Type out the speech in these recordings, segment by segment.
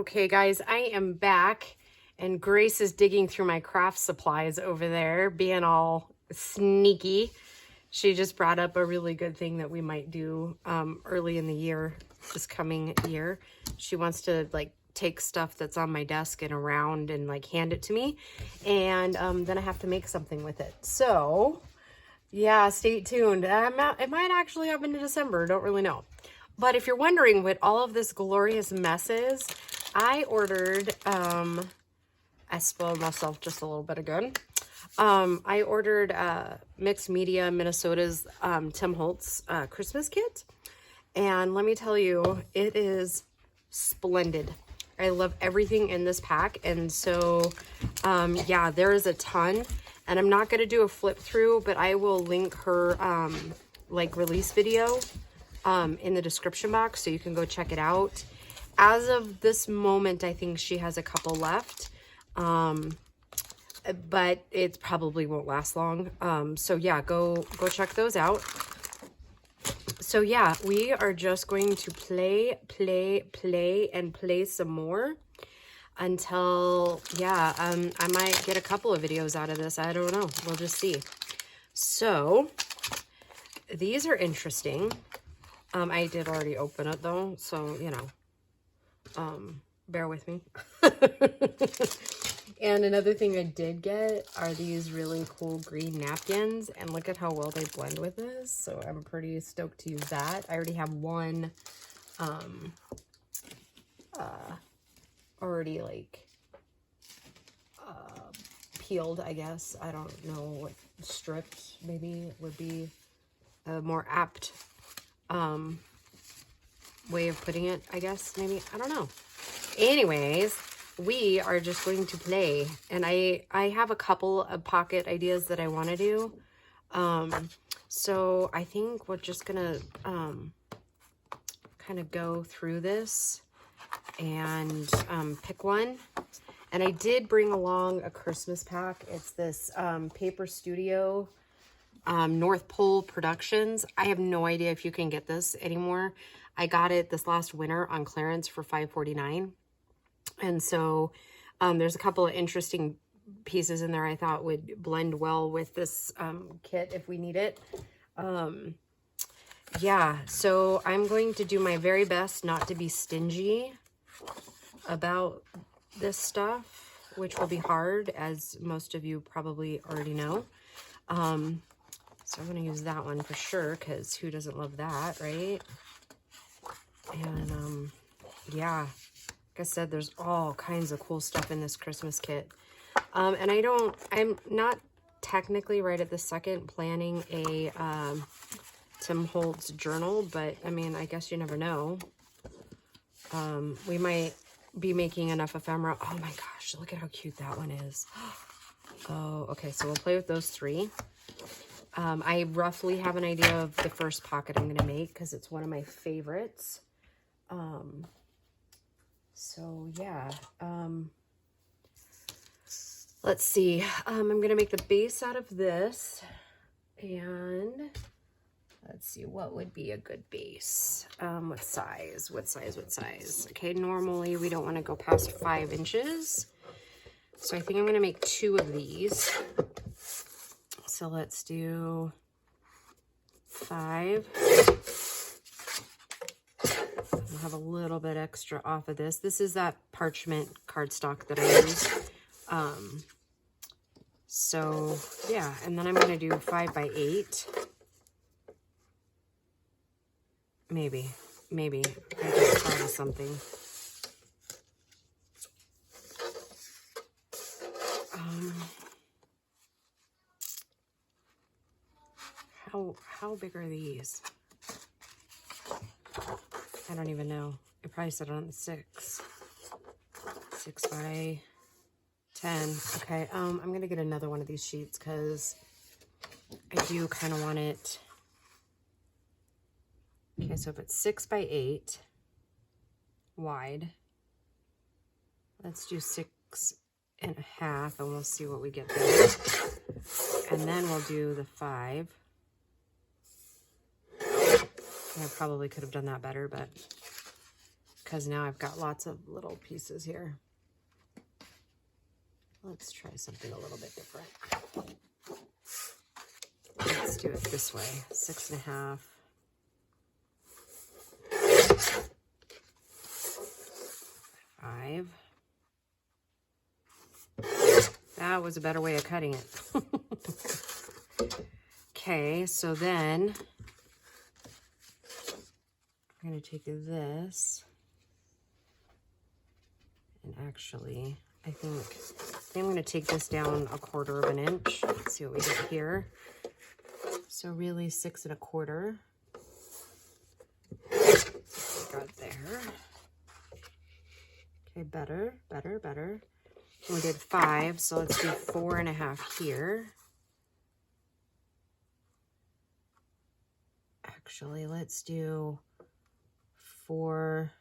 Okay, guys, I am back, and Grace is digging through my craft supplies over there, being all sneaky. She just brought up a really good thing that we might do early in the year, this coming year. She wants to, like, take stuff that's on my desk and around and, like, hand it to me, and then I have to make something with it. So, yeah, stay tuned. It might actually happen in December, don't really know. But if you're wondering what all of this glorious mess is, I ordered, I spoiled myself just a little bit again. I ordered Mixed Media Minnesota's Tim Holtz Christmas kit. And let me tell you, it is splendid. I love everything in this pack. And so, yeah, there is a ton. And I'm not going to do a flip through, but I will link her like release video in the description box so you can go check it out. As of this moment, I think she has a couple left, but it probably won't last long. So yeah, go check those out. So yeah, we are just going to play some more until, yeah, I might get a couple of videos out of this. I don't know. We'll just see. So these are interesting. I did already open it though, so, you know, bear with me. And another thing I did get are these really cool green napkins, and look at how well they blend with this. So I'm pretty stoked to use that. I already have one, already like, peeled, I guess. I don't know what, stripped maybe would be a more apt way of putting it, I guess, maybe. I don't know. Anyways, we are just going to play, and I have a couple of pocket ideas that I want to do. So I think we're just gonna kind of go through this and pick one. And I did bring along a Christmas pack. It's this Paper Studio North Pole Productions. I have no idea if you can get this anymore. I got it this last winter on clearance for $5.49. And so there's a couple of interesting pieces in there I thought would blend well with this kit if we need it. Yeah, so I'm going to do my very best not to be stingy about this stuff, which will be hard, as most of you probably already know. So I'm going to use that one for sure, because who doesn't love that, right? And, yeah, like I said, there's all kinds of cool stuff in this Christmas kit. And I'm not technically right at this second planning a Tim Holtz journal, but, I mean, I guess you never know. We might be making enough ephemera. Oh, my gosh, look at how cute that one is. Oh, okay, so we'll play with those three. I roughly have an idea of the first pocket I'm going to make because it's one of my favorites. So yeah, let's see. I'm going to make the base out of this, and let's see what would be a good base. What size? Okay, normally we don't want to go past 5 inches. So I think I'm going to make 2 of these. So let's do 5. I'll have a little bit extra off of this. This is that parchment cardstock that I use. So yeah, and then I'm going to do 5 by 8. Maybe. I just thought of something. How big are these? I don't even know. I probably said it on the 6 by 10. Okay, I'm gonna get another one of these sheets because I do kind of want it. Okay, so if it's 6 by 8 wide, let's do 6.5, and we'll see what we get there. And then we'll do the 5. I probably could have done that better, but because now I've got lots of little pieces here. Let's try something a little bit different. Let's do it this way, 6.5. Five. That was a better way of cutting it. Okay, so then I'm going to take this and actually, I think I'm going to take this down 1/4 of an inch. Let's see what we get here. So really 6 1/4. Got there. Okay, better. We did 5, so let's do 4.5 here. Actually, let's do 4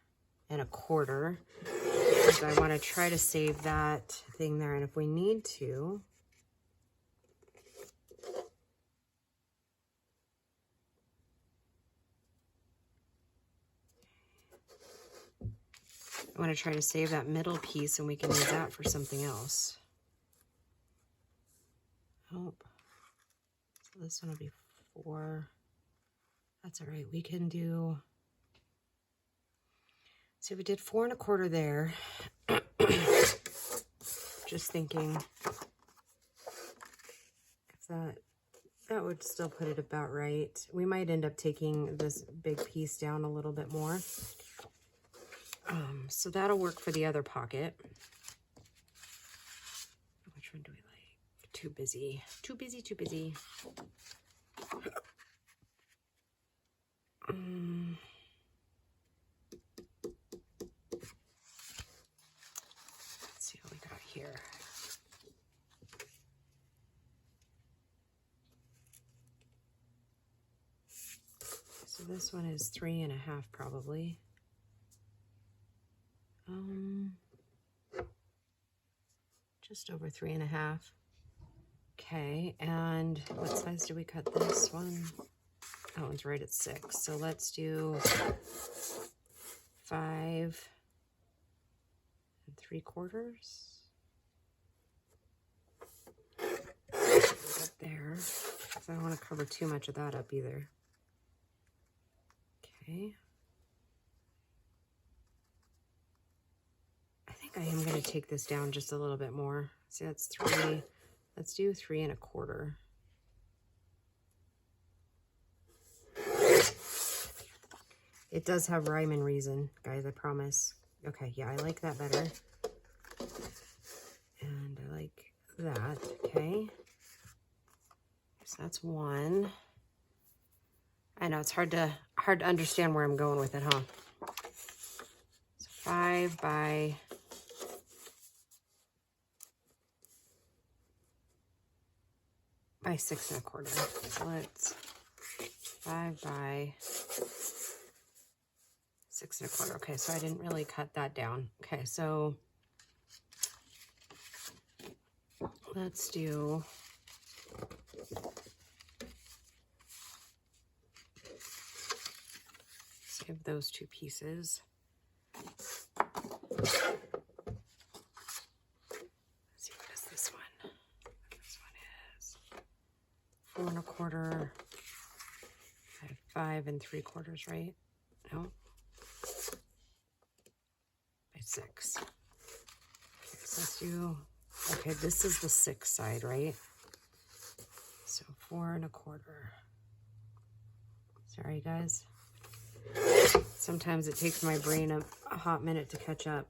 1/4. So I want to try to save that thing there, and if we need to, I want to try to save that middle piece and we can use that for something else. Oh, so this one will be 4. That's all right. We can do, so we did 4 1/4 there. Just thinking if that would still put it about right. We might end up taking this big piece down a little bit more. So that'll work for the other pocket. Which one do we like? Too busy. Too busy. Let's see what we got here. So this one is 3.5 probably. Just over 3.5. Okay, and what size do we cut this one? That one's right at 6. So let's do 5 3/4. Up there. So I don't want to cover too much of that up either. Okay. I am going to take this down just a little bit more. See, that's 3. Let's do 3 1/4. It does have rhyme and reason, guys, I promise. Okay, yeah, I like that better. And I like that, okay. So that's 1. I know, it's hard to understand where I'm going with it, huh? So 5 by 6 1/4. So let's 5 by 6 1/4. Okay, so I didn't really cut that down. Okay, so let's do save those 2 pieces. Let's see, what is this one? This one is 4 1/4. I have 5 3/4, right? No. By 6. Okay, so let's do, okay, this is the 6 side, right? So 4 1/4. Sorry, guys. Sometimes it takes my brain a hot minute to catch up.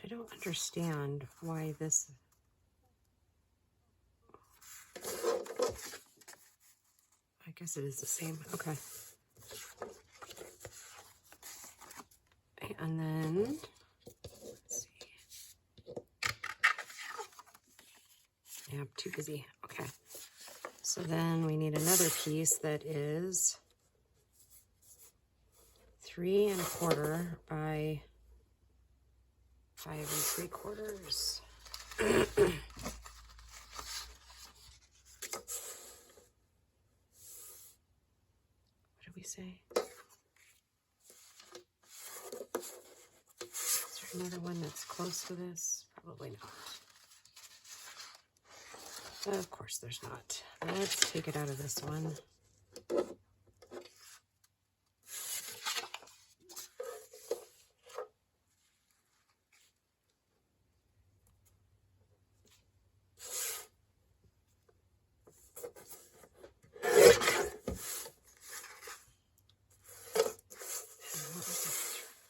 I don't understand why this, I guess it is the same. Okay. And then, let's see. Yeah, too busy. Okay. So then we need another piece that is 3 1/4 by 5 3/4. What did we say? Is there another one that's close to this? Probably not. Of course there's not. Let's take it out of this one.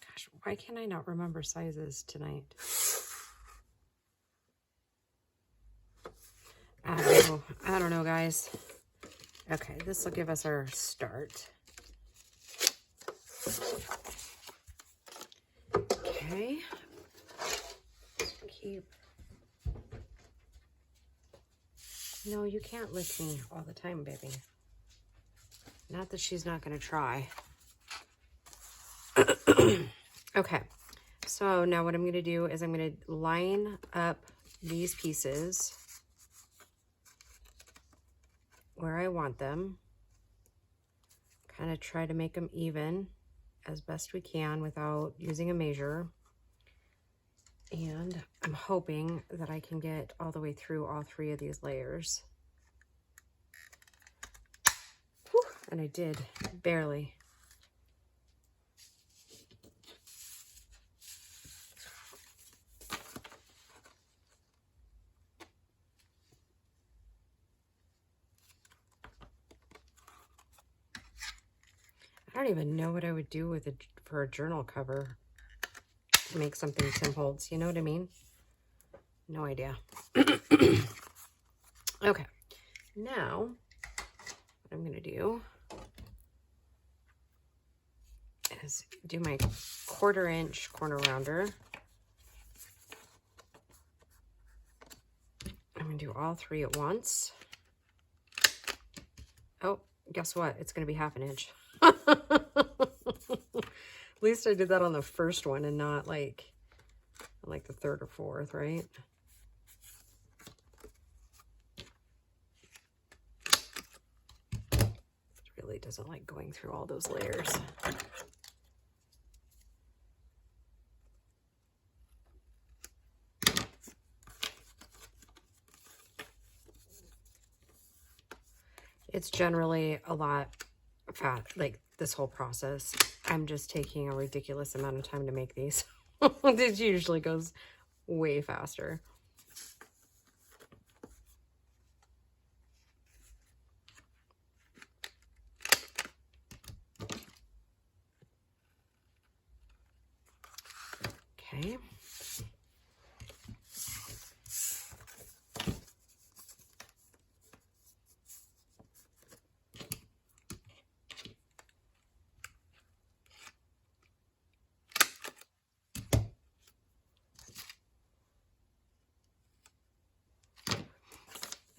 Gosh, why can't I not remember sizes tonight? I don't know, guys. Okay, this will give us our start. Okay. Keep. No, you can't lick me all the time, baby. Not that she's not going to try. Okay, so now what I'm going to do is I'm going to line up these pieces where I want them. Kind of try to make them even as best we can without using a measure. And I'm hoping that I can get all the way through all 3 of these layers. Whew, and I did, barely. I don't even know what I would do with for a journal cover to make something Tim Holtz. You know what I mean? No idea. Okay. Now, what I'm going to do is do my 1/4 inch corner rounder. I'm going to do all 3 at once. Oh, guess what? It's going to be 1/2 inch. At least I did that on the first one and not like the 3rd or 4th, right? It really doesn't like going through all those layers. It's generally a lot fat, like this whole process. I'm just taking a ridiculous amount of time to make these. It usually goes way faster. Okay.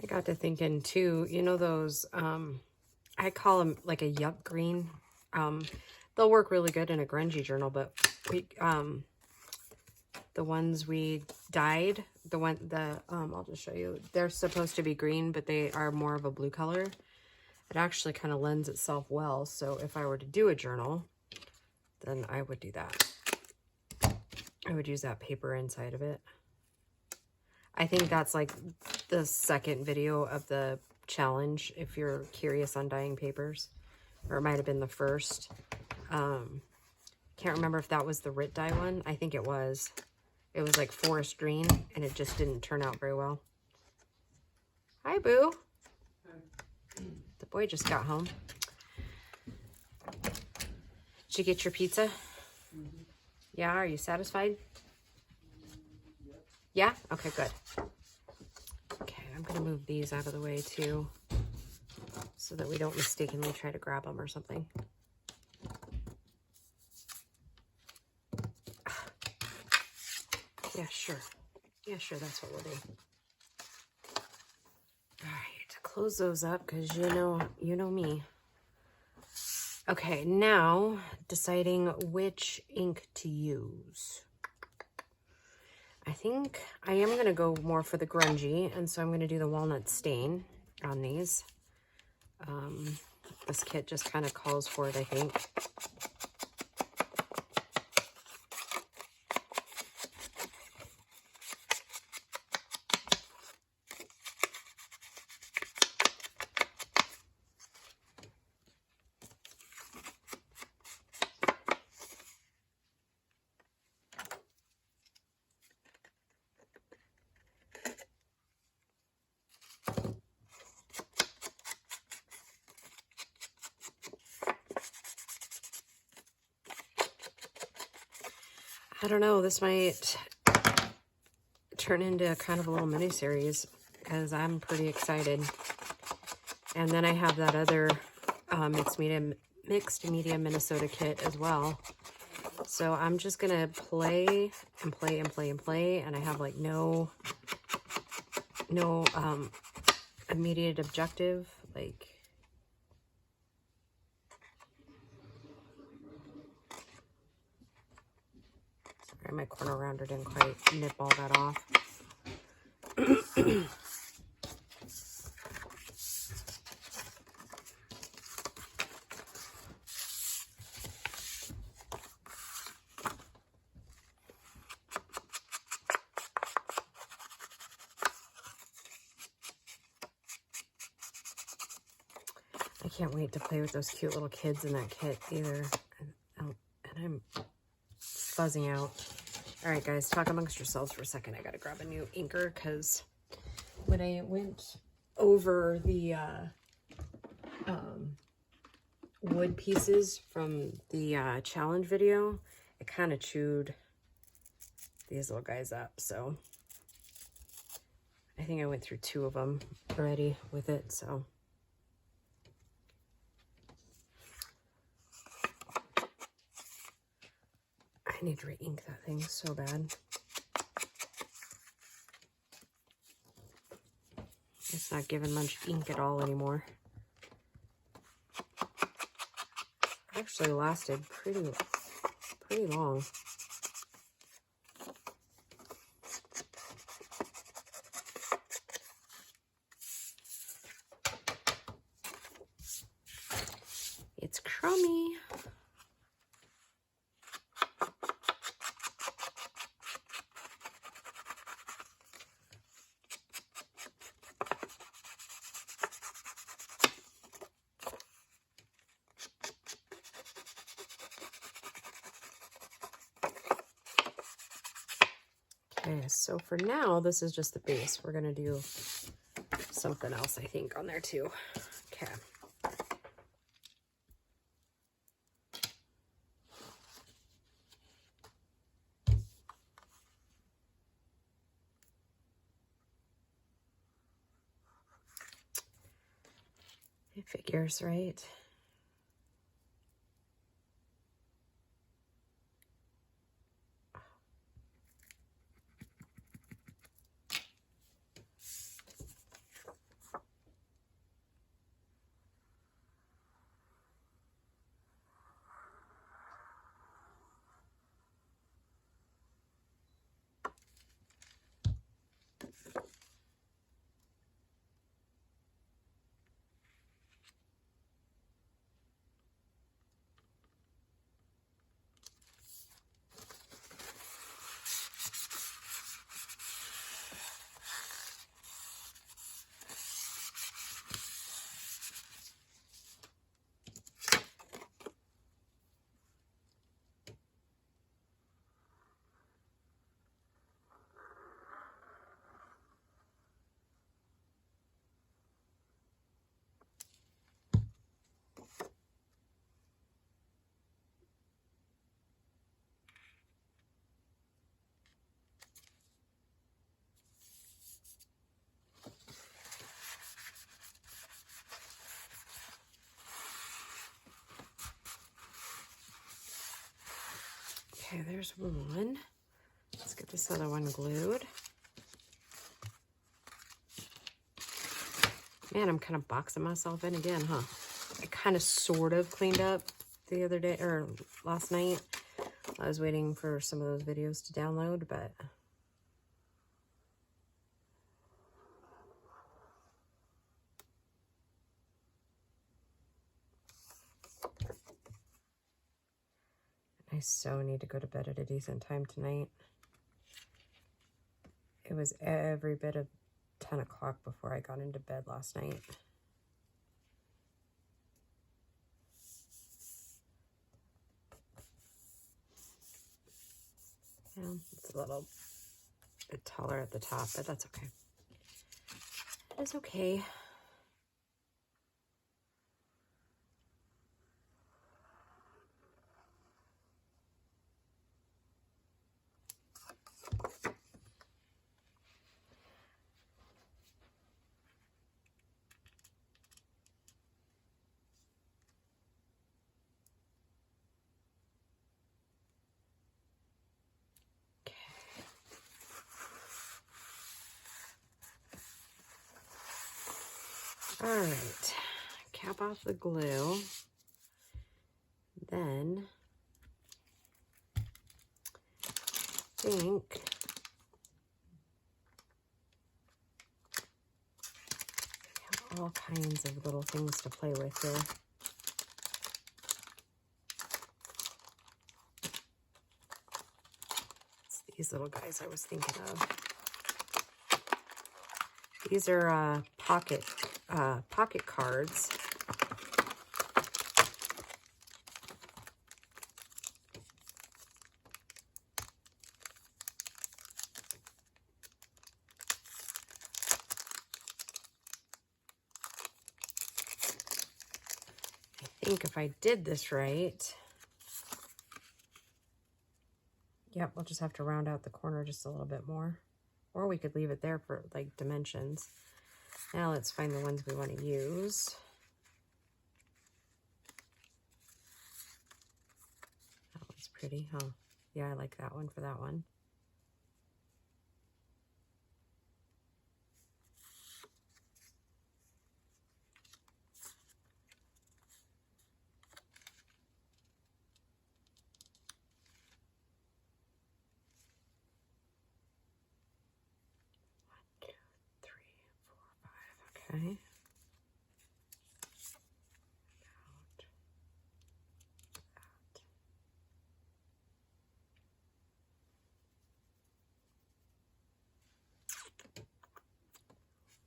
I got to thinking too, you know those, I call them like a yuck green. They'll work really good in a grungy journal, but we, the ones we dyed, I'll just show you. They're supposed to be green, but they are more of a blue color. It actually kind of lends itself well. So if I were to do a journal, then I would do that. I would use that paper inside of it. I think that's like the 2nd video of the challenge, if you're curious on dyeing papers. Or it might have been the 1st. Can't remember if that was the Rit dye one. I think it was. It was like forest green, and it just didn't turn out very well. Hi, Boo. Hi. The boy just got home. Did you get your pizza? Mm-hmm. Yeah, are you satisfied? Yeah? Okay, good. Okay, I'm going to move these out of the way too, so that we don't mistakenly try to grab them or something. Yeah, sure. Yeah, sure, that's what we'll do. close those up because you know me. Okay, now deciding which ink to use. I think I am going to go more for the grungy, and so I'm going to do the walnut stain on these. This kit just kind of calls for it, I think. I don't know, this might turn into kind of a little mini series because I'm pretty excited. And then I have that other mixed media Minnesota kit as well. So I'm just gonna play and play and play and play, and I have like no immediate objective. Like, sorry, my corner rounder didn't quite nip all that off. I can't wait to play with those cute little kids in that kit either. And I'm fuzzing out. All right, guys, talk amongst yourselves for a second. I got to grab a new inker because when I went over the wood pieces from the challenge video, it kind of chewed these little guys up. So I think I went through 2 of them already with it. So I need to re-ink that thing so bad. It's not giving much ink at all anymore. Actually lasted pretty long. It's crummy. Okay, so for now, this is just the base. We're gonna do something else, I think, on there too. Okay. It figures, right? Okay, there's one. Let's get this other one glued. Man, I'm kind of boxing myself in again, huh? I kind of sort of cleaned up the other day, or last night. I was waiting for some of those videos to download, but I so need to go to bed at a decent time tonight. It was every bit of 10 o'clock before I got into bed last night. Yeah, it's a little bit taller at the top, but that's okay. It's okay. All right, cap off the glue. Then I think I have all kinds of little things to play with here. It's these little guys I was thinking of. These are pocket cards. I think if I did this right, yep, we'll just have to round out the corner just a little bit more. Or we could leave it there for like dimensions. Now let's find the ones we want to use. That one's pretty, huh? Yeah, I like that one for that one. Okay.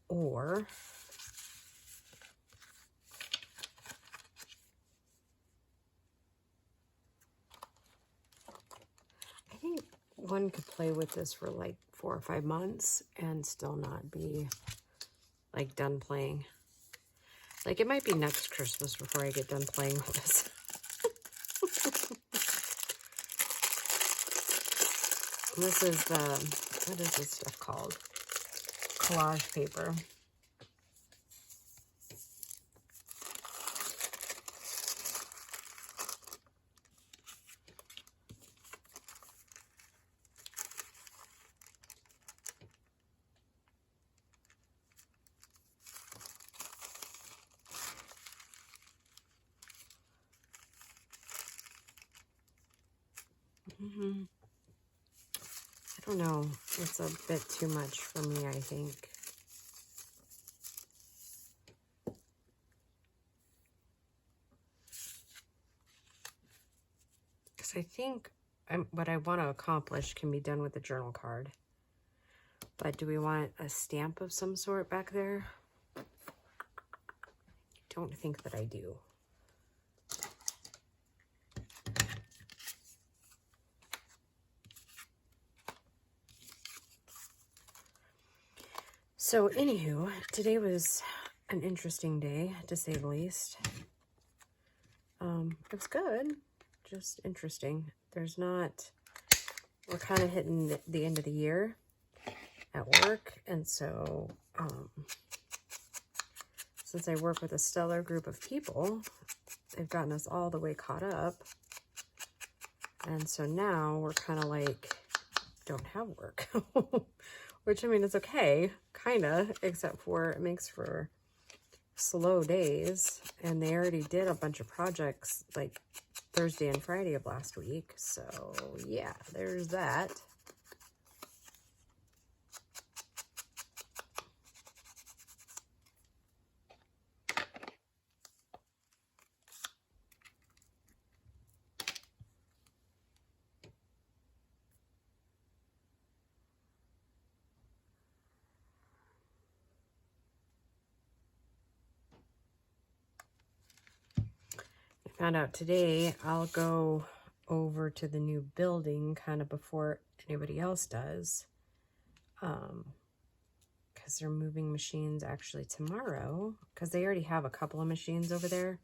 Or I think one could play with this for like 4 or 5 months and still not be like done playing. Like it might be next Christmas before I get done playing with this. This is the, what is this stuff called? Collage paper. I don't know. It's a bit too much for me, I think. Because I think what I want to accomplish can be done with a journal card. But do we want a stamp of some sort back there? I don't think that I do. So anywho, today was an interesting day, to say the least. It was good, just interesting. There's not, we're kind of hitting the end of the year at work, and so since I work with a stellar group of people, they've gotten us all the way caught up, and so now we're kind of like, don't have work. Which, I mean, it's okay, kind of, except for it makes for slow days, and they already did a bunch of projects like Thursday and Friday of last week. So yeah, there's that. Found out today I'll go over to the new building kind of before anybody else does, because they're moving machines actually tomorrow, because they already have a couple of machines over there,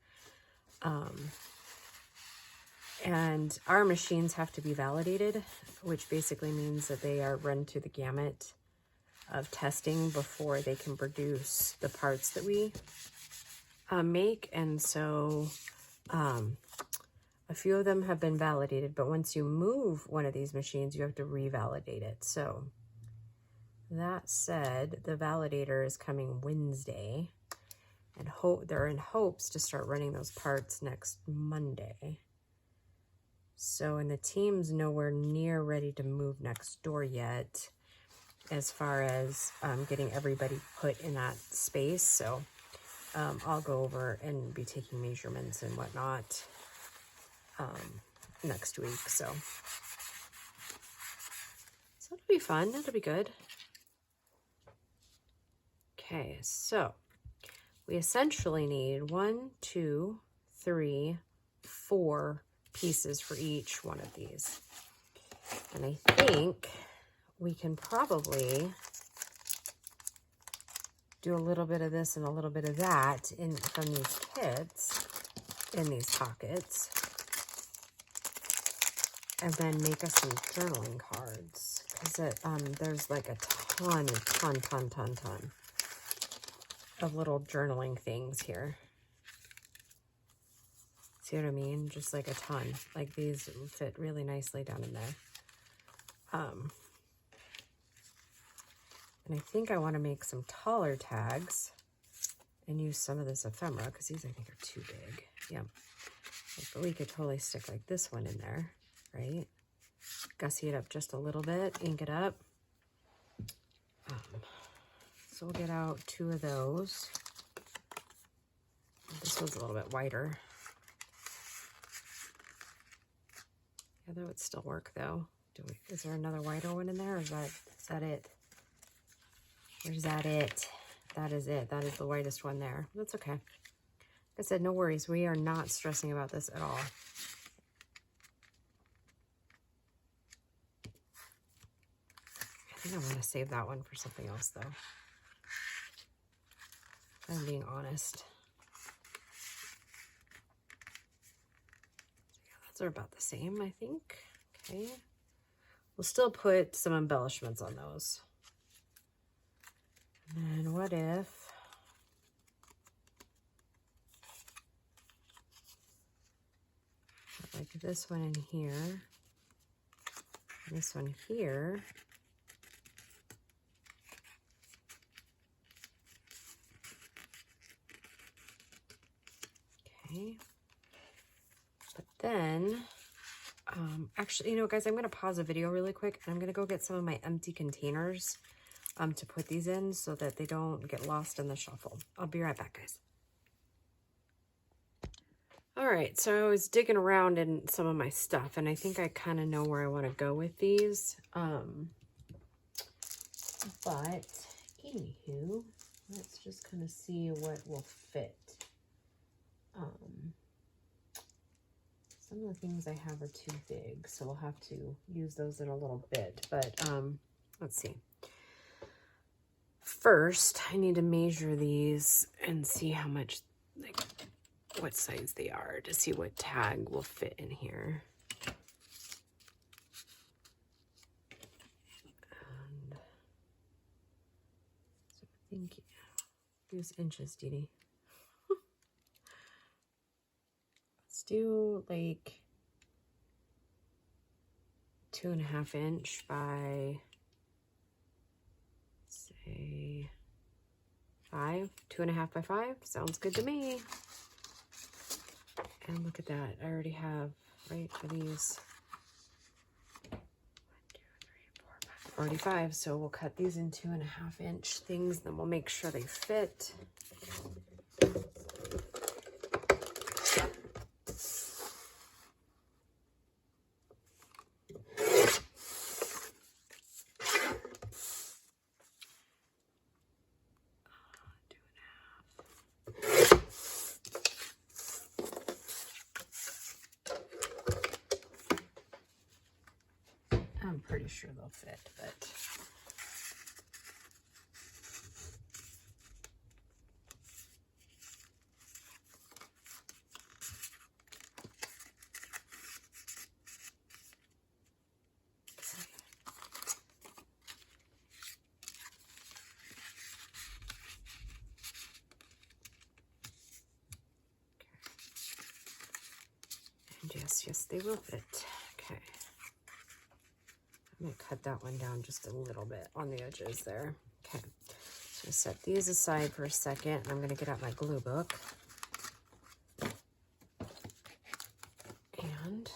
and our machines have to be validated, which basically means that they are run through the gamut of testing before they can produce the parts that we make. And so a few of them have been validated, but once you move one of these machines, you have to revalidate it. So that said, the validator is coming Wednesday, and they're in hopes to start running those parts next Monday. So, and the team's nowhere near ready to move next door yet, as far as getting everybody put in that space. So I'll go over and be taking measurements and whatnot next week. So it'll be fun. It'll be good. Okay, so we essentially need 1, 2, 3, 4 pieces for each one of these. And I think we can probably do a little bit of this and a little bit of that from these kits in these pockets, and then make us some journaling cards, because there's like a ton of little journaling things here. See what I mean? Just like a ton. Like these fit really nicely down in there. And I think I want to make some taller tags and use some of this ephemera, because these I think are too big. Yeah. But we could totally stick like this one in there, right? Gussy it up just a little bit, ink it up. So we'll get out 2 of those. This one's a little bit wider. Yeah, that would still work though. Is there another wider one in there, or is that it? Or is that it? That is it. That is the whitest one there. That's okay. Like I said, no worries. We are not stressing about this at all. I think I want to save that one for something else, though. If I'm being honest. Yeah, those are about the same, I think. Okay. We'll still put some embellishments on those. And what if like this one in here, this one here, okay, but then actually, you know, guys, I'm going to pause the video really quick, and I'm going to go get some of my empty containers to put these in so that they don't get lost in the shuffle. I'll be right back, guys. All right, so I was digging around in some of my stuff, and I think I kind of know where I want to go with these. But anywho, let's just kind of see what will fit. Some of the things I have are too big, so we'll have to use those in a little bit. But let's see. First, I need to measure these and see how much, like, what size they are to see what tag will fit in here. And so I think, use inches, Dee Dee. Let's do like 2.5 inch by, say, 5, 2.5 by 5. Sounds good to me. And look at that. I already have, right, for these 1, 2, 3, 4, 5, already 5. So we'll cut these in 2.5-inch things. Then we'll make sure they fit. I'm pretty sure they'll fit, but and yes, they will fit. Okay. I'm going to cut that one down just a little bit on the edges there. Okay, so set these aside for a second. I'm going to get out my glue book. And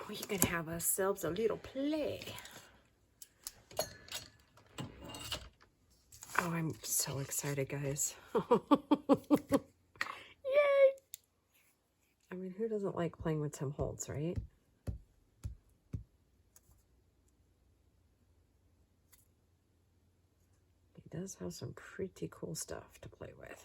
we can have ourselves a little play. Oh, I'm so excited, guys. I mean, who doesn't like playing with Tim Holtz, right? He does have some pretty cool stuff to play with.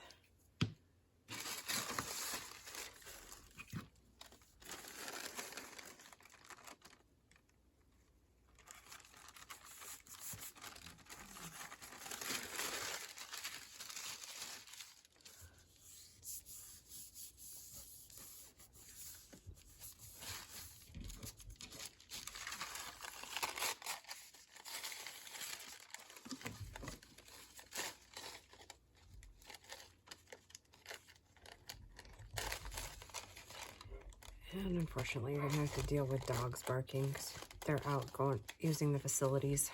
And unfortunately, you're going to have to deal with dogs barking because they're out using the facilities.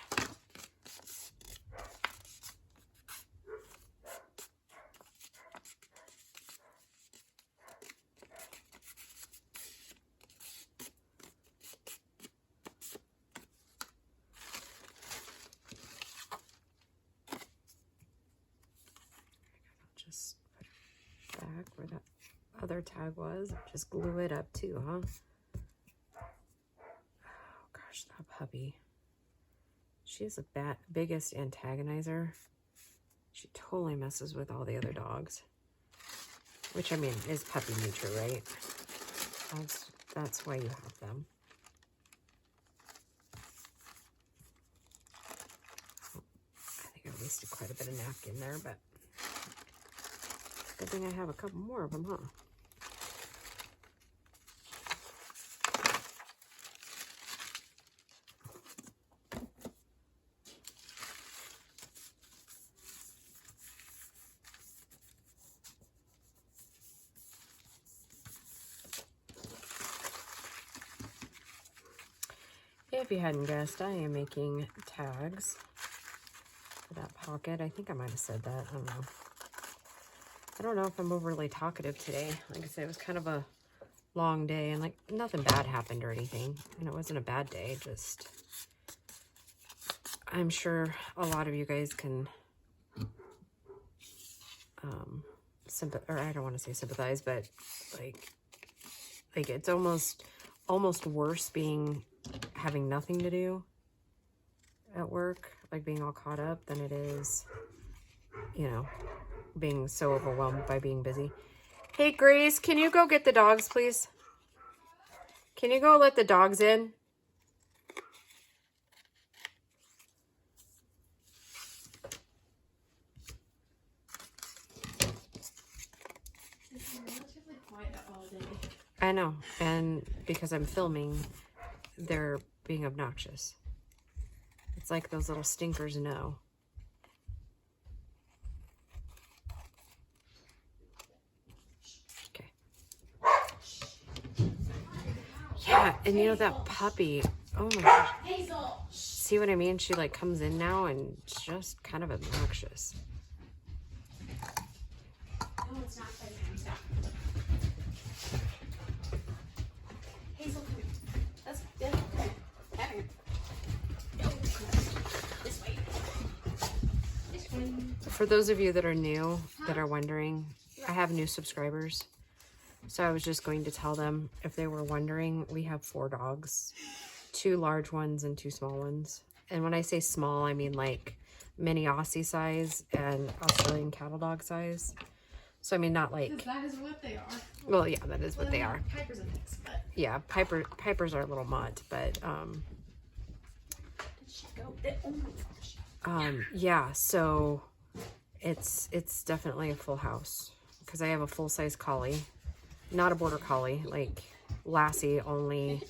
I'll just put it back where that other tag was. Just glue it up too, huh? Oh gosh, that puppy. She's the biggest antagonizer. She totally messes with all the other dogs. Which, I mean, is puppy nature, right? That's why you have them. I think I wasted quite a bit of napkin there, but good thing I have a couple more of them, huh? If you hadn't guessed, I am making tags for that pocket. I think I might have said that. I don't know. I don't know if I'm overly talkative today. Like I said, it was kind of a long day, and like nothing bad happened or anything. And it wasn't a bad day, just I'm sure a lot of you guys can or I don't want to say sympathize, but like it's almost worse having nothing to do at work, like being all caught up, than it is, you know, being so overwhelmed by being busy. Hey, Grace, can you go get the dogs, please? Can you go let the dogs in? It's relatively quiet all day. I know, and because I'm filming, they're being obnoxious. It's like those little stinkers know. Okay. Yeah, and you know that puppy, oh my gosh. See what I mean? She like comes in now and it's just kind of obnoxious. No, it's not playtime. Stop. Hazel, come here. Let's come here. Come here. No, this way. This way. For those of you that are new, that are wondering, I have new subscribers. So I was just going to tell them, if they were wondering, we have 4 dogs. 2 large ones and 2 small ones. And when I say small, I mean like mini Aussie size and Australian cattle dog size. So I mean not like... Because that is what they are. Well, yeah, that is what they are. Piper's a mix, but... Yeah, Piper's are a little mutt, but Did she go? Oh my gosh. yeah, so it's definitely a full house. Because I have a full-size collie. Not a border collie, like Lassie, only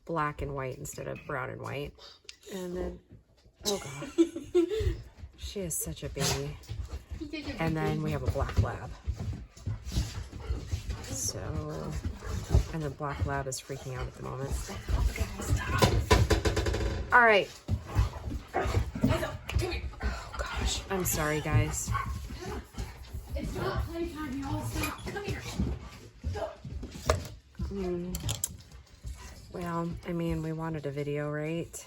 black and white instead of brown and white. And then, oh god, she is such a baby. And then we have a black lab. So, and the black lab is freaking out at the moment. All right. Oh gosh, I'm sorry guys. It's not playtime, y'all. Stop. Come here. Well, I mean, we wanted a video, right?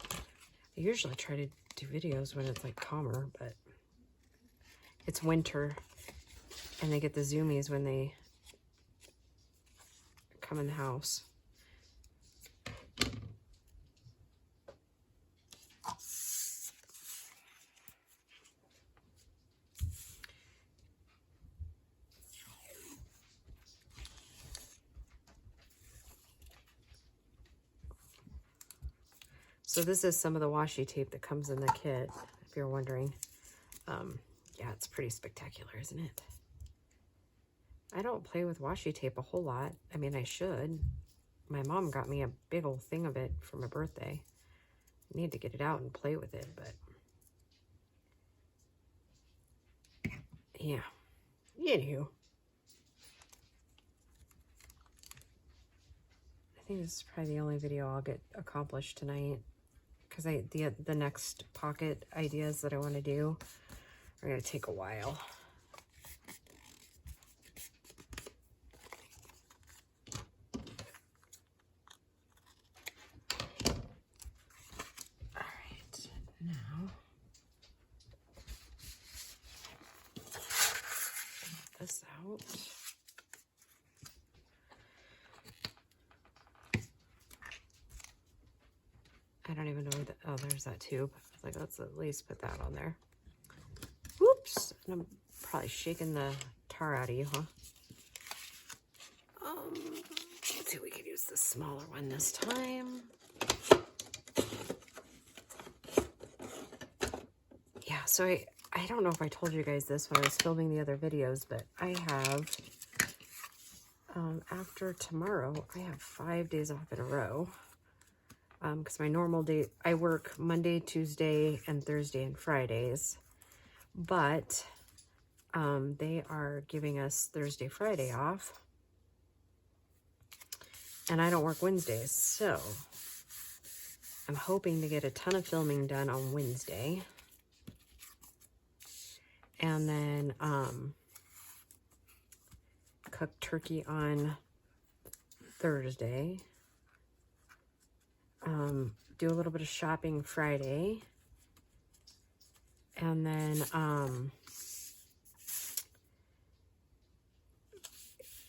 I usually try to do videos when it's like calmer, but it's winter and they get the zoomies when they come in the house. So this is some of the washi tape that comes in the kit, if you're wondering. Yeah, it's pretty spectacular, isn't it? I don't play with washi tape a whole lot. I mean, I should. My mom got me a big old thing of it for my birthday. I need to get it out and play with it, but... yeah. Anywho. I think this is probably the only video I'll get accomplished tonight. Because the next pocket ideas that I want to do are going to take a while. All right, now get this out. I don't even know where oh, there's that tube. I was like, let's at least put that on there. Whoops. And I'm probably shaking the tar out of you, huh? Let's see if we can use the smaller one this time. Yeah, so I don't know if I told you guys this when I was filming the other videos, but I have, after tomorrow, I have 5 days off in a row. Because my normal day, I work Monday, Tuesday, and Thursday and Fridays. But they are giving us Thursday, Friday off. And I don't work Wednesdays. So I'm hoping to get a ton of filming done on Wednesday. And then cook turkey on Thursday. Do a little bit of shopping Friday, and then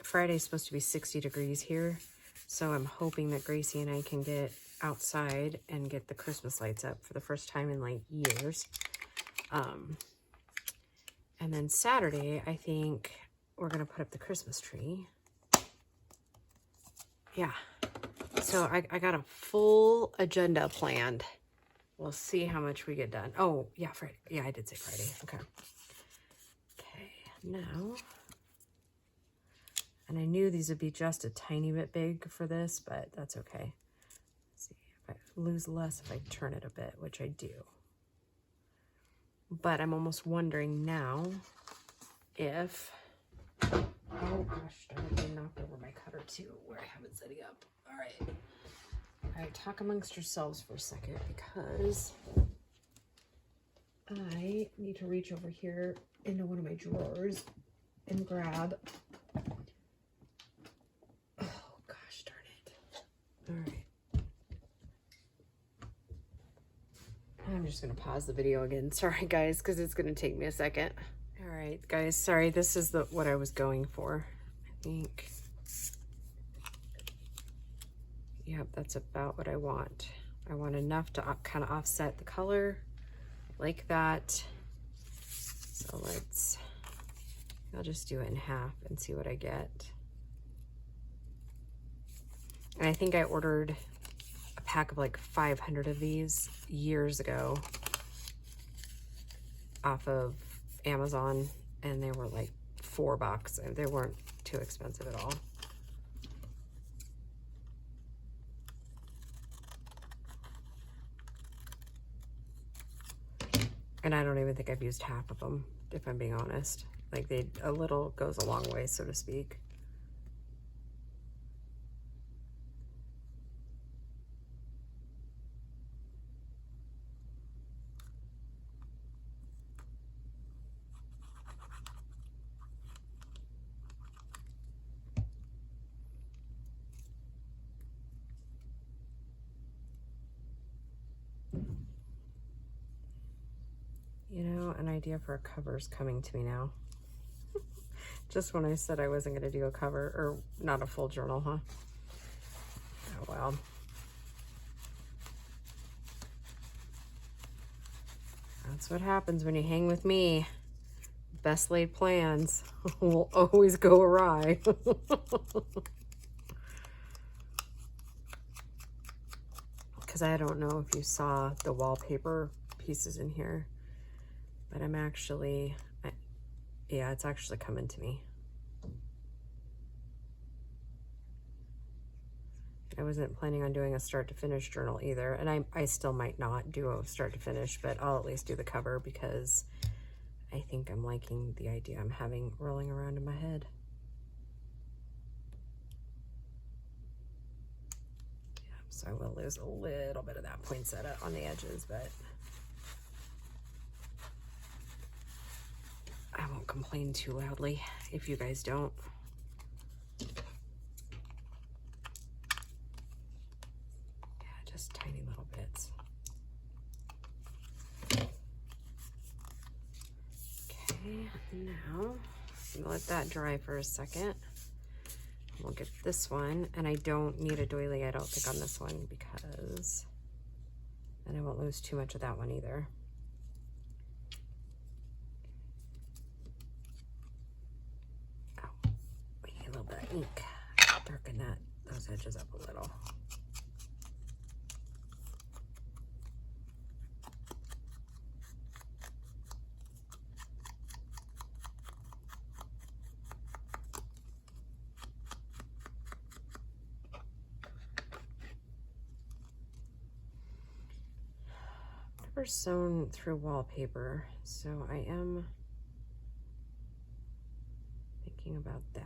Friday's supposed to be 60 degrees here, so I'm hoping that Gracie and I can get outside and get the Christmas lights up for the first time in like years. And then Saturday, I think we're gonna put up the Christmas tree. Yeah. So I got a full agenda planned. We'll see how much we get done. Oh, yeah, Friday. Yeah, I did say Friday. Okay. Okay, now. And I knew these would be just a tiny bit big for this, but that's okay. Let's see if I lose less if I turn it a bit, which I do. But I'm almost wondering now if... oh gosh, darn it, I knocked over my cutter too, where I have it setting up. All right. All right, talk amongst yourselves for a second because I need to reach over here into one of my drawers and grab. Oh gosh darn it. All right. I'm just going to pause the video again. Sorry guys, because it's going to take me a second. All right guys, sorry. This is what I was going for. I think. Yep, that's about what I want. I want enough to kind of offset the color like that. So I'll just do it in half and see what I get. And I think I ordered a pack of like 500 of these years ago off of Amazon, and they were like $4 and they weren't too expensive at all. And I don't even think I've used half of them, if I'm being honest. Like a little goes a long way, so to speak. You know, an idea for a cover is coming to me now. Just when I said I wasn't going to do a cover, or not a full journal, huh? Oh, well. That's what happens when you hang with me. Best laid plans will always go awry. Because I don't know if you saw the wallpaper pieces in here. But I'm actually, yeah, it's actually coming to me. I wasn't planning on doing a start to finish journal either. And I still might not do a start to finish, but I'll at least do the cover because I think I'm liking the idea I'm having rolling around in my head. Yeah, so I will lose a little bit of that poinsettia on the edges, but I won't complain too loudly if you guys don't. Yeah, just tiny little bits. Okay, now I'm gonna let that dry for a second. We'll get this one, and I don't need a doily, I don't think, on this one because, and I won't lose too much of that one either. Ink. Darken those edges up a little. I've never sewn through wallpaper, so I am thinking about that.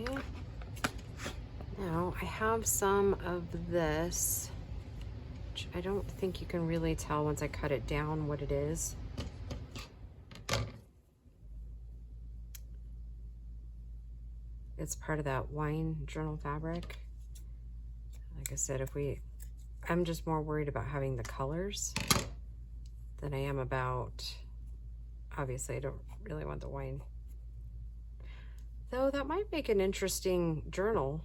Okay. Now I have some of this, which I don't think you can really tell once I cut it down what it is. It's part of that wine journal fabric. Like I said, I'm just more worried about having the colors than I am about, obviously I don't really want the wine. Though that might make an interesting journal.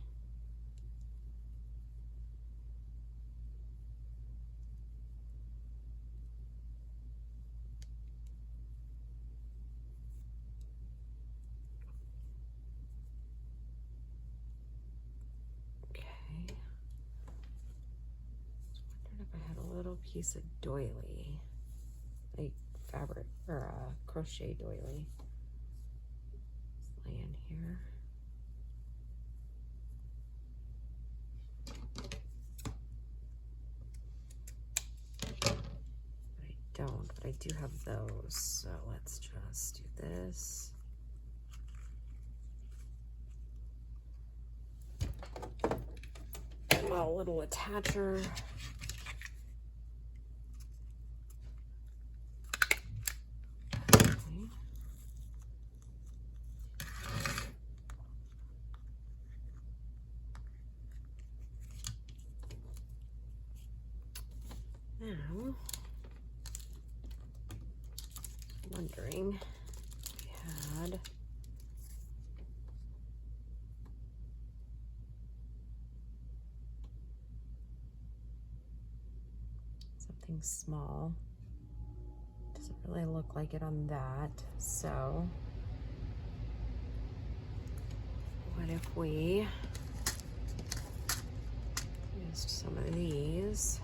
Piece of doily, like fabric or a crochet doily. Just lay in here. I don't, but I do have those. So let's just do this. A little attacher. Now, wondering if we had something small. Doesn't really look like it on that, so what if we used some of these?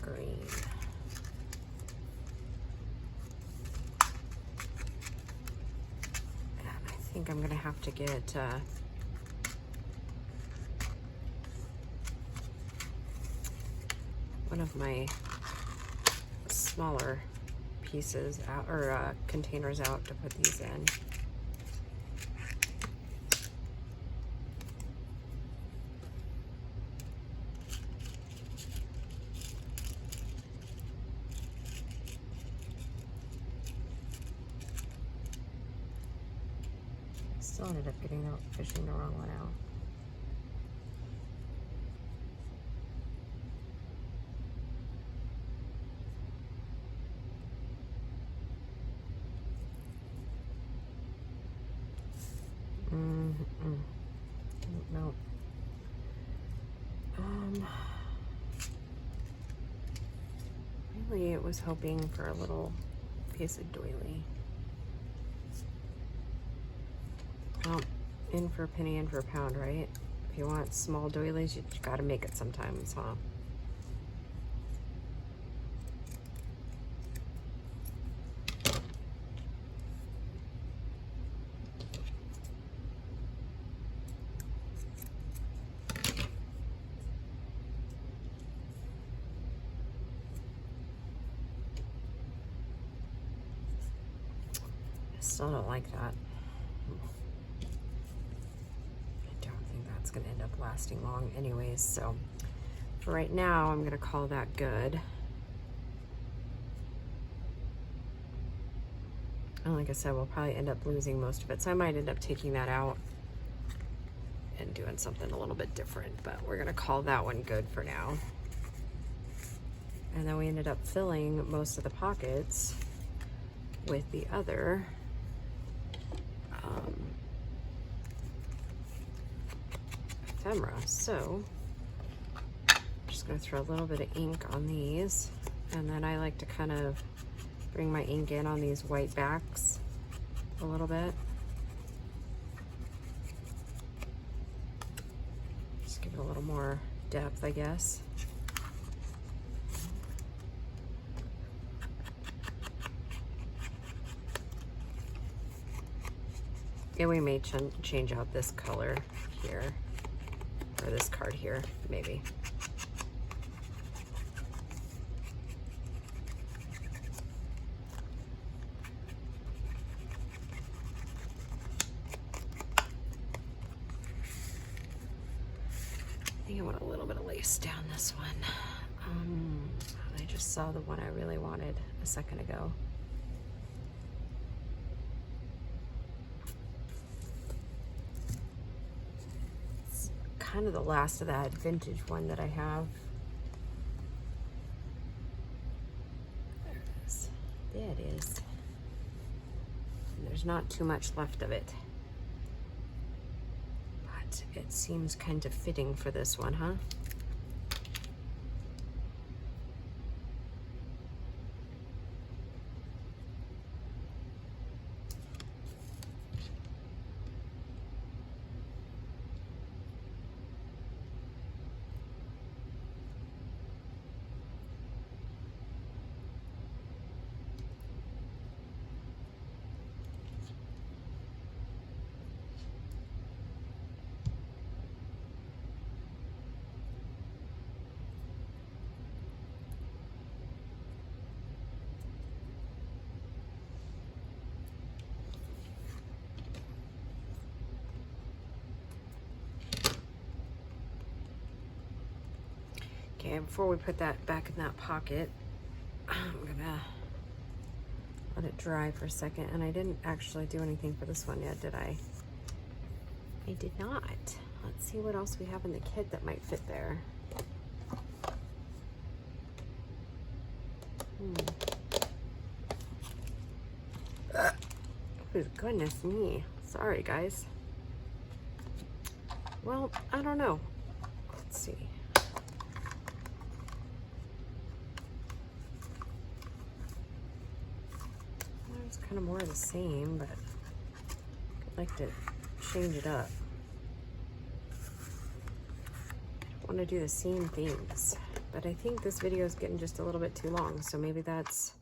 Green. And I think I'm gonna have to get one of my smaller pieces out, or containers out, to put these in. Still ended up fishing the wrong one out. No. Really, it was hoping for a little piece of doily. Well, in for a penny, in for a pound, right? If you want small doilies, you gotta make it sometimes, huh? I still don't like that. It's going to end up lasting long anyways, so for right now I'm going to call that good. And like I said, we'll probably end up losing most of it, so I might end up taking that out and doing something a little bit different, but we're going to call that one good for now. And then we ended up filling most of the pockets with the other ephemera. So I'm just going to throw a little bit of ink on these, and then I like to kind of bring my ink in on these white backs a little bit. Just give it a little more depth, I guess. And we may change out this color here, or this card here, maybe. trace down this one. I just saw the one I really wanted a second ago. It's kind of the last of that vintage one that I have. There it is. There it is. And there's not too much left of it. But it seems kind of fitting for this one, huh? Okay, before we put that back in that pocket, I'm gonna let it dry for a second. And I didn't actually do anything for this one yet, did I? I did not. Let's see what else we have in the kit that might fit there. Oh, goodness me. Sorry, guys. Well, I don't know. Let's see. It's kind of more of the same, but I'd like to change it up. I want to do the same things, but I think this video is getting just a little bit too long, so maybe that's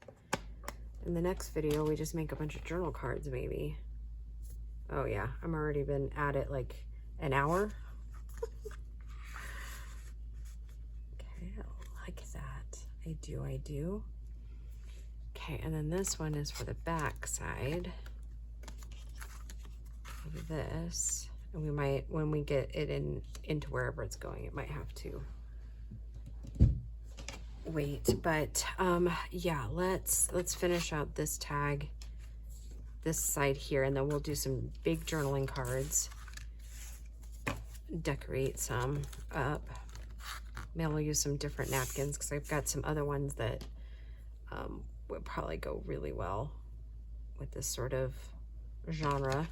in the next video we just make a bunch of journal cards maybe. Oh yeah, I'm already been at it like an hour. Okay, I like that. I do. Okay, and then this one is for the back side of this. And we might, when we get it into wherever it's going, it might have to wait. But yeah, let's finish out this tag, this side here, and then we'll do some big journaling cards. Decorate some up. Maybe I'll use some different napkins because I've got some other ones that would probably go really well with this sort of genre.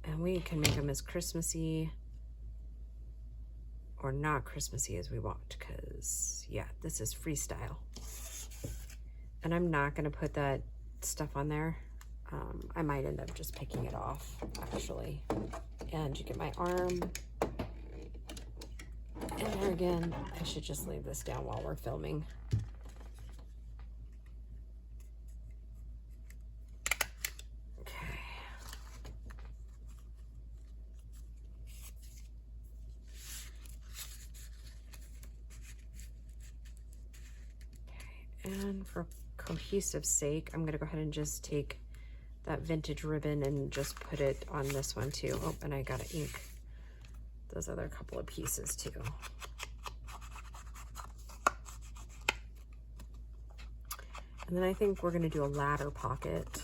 And we can make them as Christmassy or not Christmassy as we want, because yeah, this is freestyle. And I'm not gonna put that stuff on there. I might end up just picking it off actually. And you get my arm. And there again, I should just leave this down while we're filming. And for cohesive sake, I'm gonna go ahead and just take that vintage ribbon and just put it on this one too. Oh, and I gotta ink those other couple of pieces too. And then I think we're gonna do a ladder pocket.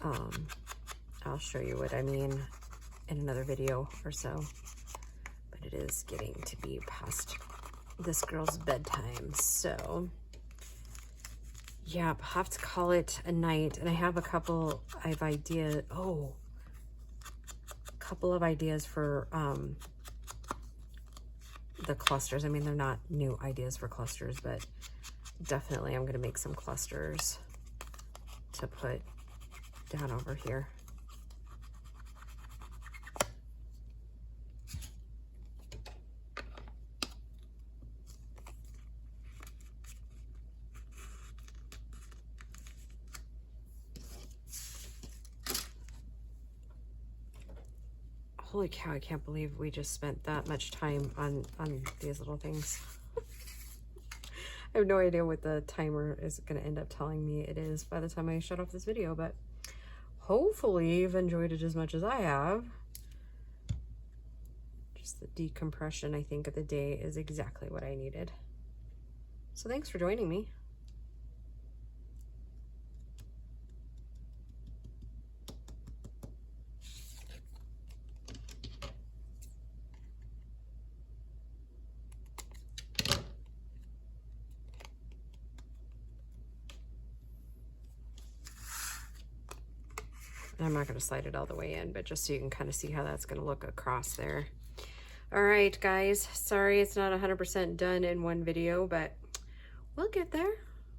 I'll show you what I mean in another video or so, but it is getting to be past this girl's bedtime, so yeah, I'll have to call it a night. And I have a couple of ideas. Oh, a couple of ideas for the clusters. I mean, they're not new ideas for clusters, but definitely I'm gonna make some clusters to put down over here. Holy cow, I can't believe we just spent that much time on these little things. I have no idea what the timer is going to end up telling me it is by the time I shut off this video, but hopefully you've enjoyed it as much as I have. Just the decompression, I think, of the day is exactly what I needed. So thanks for joining me. I'm not going to slide it all the way in, but just so you can kind of see how that's going to look across there. All right, guys. Sorry it's not 100% done in one video, but we'll get there,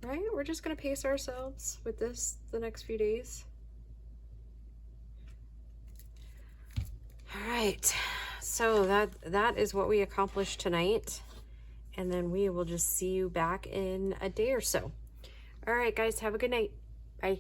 right? We're just going to pace ourselves with this the next few days. All right. So that is what we accomplished tonight. And then we will just see you back in a day or so. All right, guys. Have a good night. Bye.